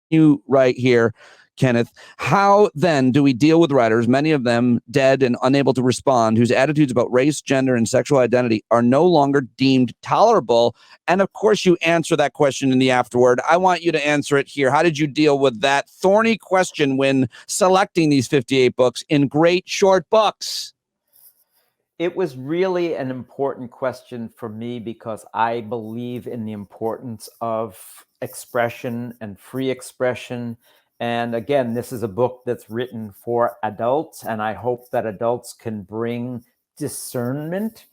You right here, Kenneth. How then do we deal with writers, many of them dead and unable to respond, whose attitudes about race, gender, and sexual identity are no longer deemed tolerable? And of course, you answer that question in the afterword. I want you to answer it here. How did you deal with that thorny question when selecting these 58 books in great short books? It was really an important question for me because I believe in the importance of expression and free expression. And again, this is a book that's written for adults, and I hope that adults can bring discernment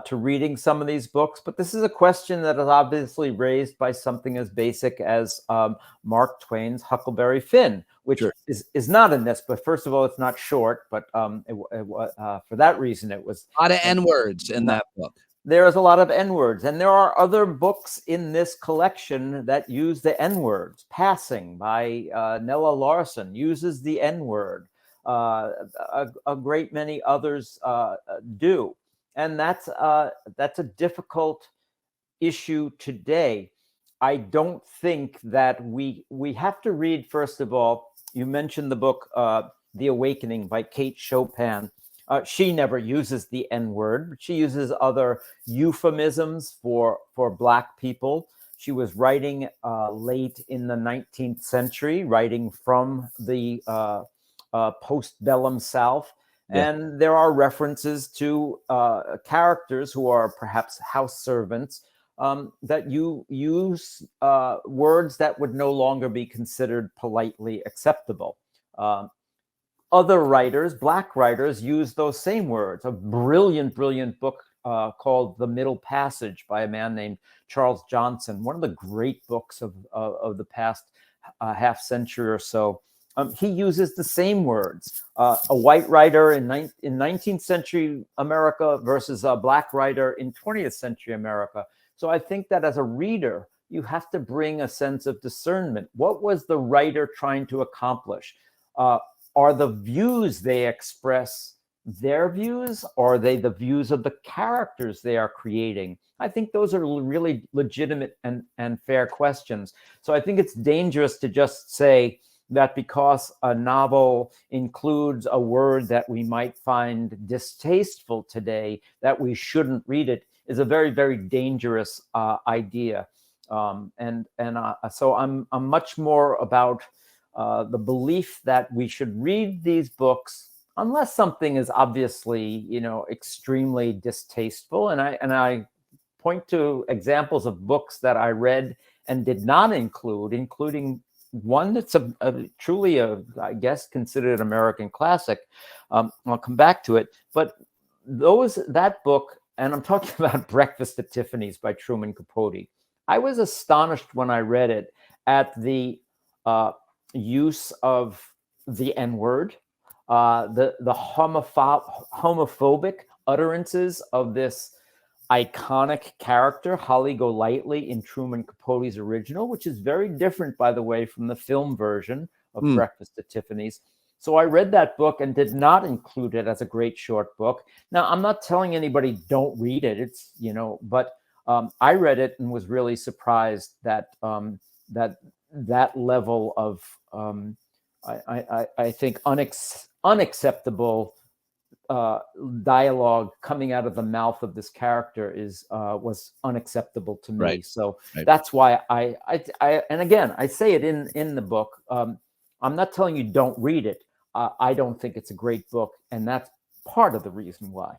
to reading some of these books. But this is a question that is obviously raised by something as basic as Mark Twain's Huckleberry Finn, which Sure. is not in this. But first of all, it's not short, but for that reason, it was A lot of N-words in that book. there is a lot of N-words, and there are other books in this collection that use the N-words. Passing by Nella Larson uses the N-word. A great many others do. And that's a difficult issue today. I don't think that we have to read, first of all, you mentioned the book, The Awakening by Kate Chopin. She never uses the N-word, but she uses other euphemisms for Black people. She was writing late in the 19th century, writing from the postbellum South. Yeah. And there are references to characters who are perhaps house servants that you use words that would no longer be considered politely acceptable. Other writers, Black writers, use those same words. A brilliant, brilliant book called The Middle Passage by a man named Charles Johnson, one of the great books of the past half century or so. He uses the same words. A white writer in 19th century America versus a Black writer in 20th century America. So I think that as a reader, you have to bring a sense of discernment. What was the writer trying to accomplish? Are the views they express their views? Or are they the views of the characters they are creating? I think those are really legitimate and fair questions. So I think it's dangerous to just say that because a novel includes a word that we might find distasteful today, that we shouldn't read it, is a very, very dangerous idea. So I'm much more about the belief that we should read these books unless something is obviously, extremely distasteful. And I point to examples of books that I read and did not include, including one that's truly I guess, considered an American classic. I'll come back to it. But that book, and I'm talking about Breakfast at Tiffany's by Truman Capote. I was astonished when I read it at the use of the N-word, the homophobic utterances of this iconic character, Holly Golightly, in Truman Capote's original, which is very different, by the way, from the film version of Breakfast at Tiffany's. So I read that book and did not include it as a great short book. Now, I'm not telling anybody don't read it. It's, but I read it and was really surprised that that level of, I think, unacceptable dialogue coming out of the mouth of this character was unacceptable to me. Right. So that's why I and again, I say it in the book. I'm not telling you don't read it. I don't think it's a great book, and that's part of the reason why.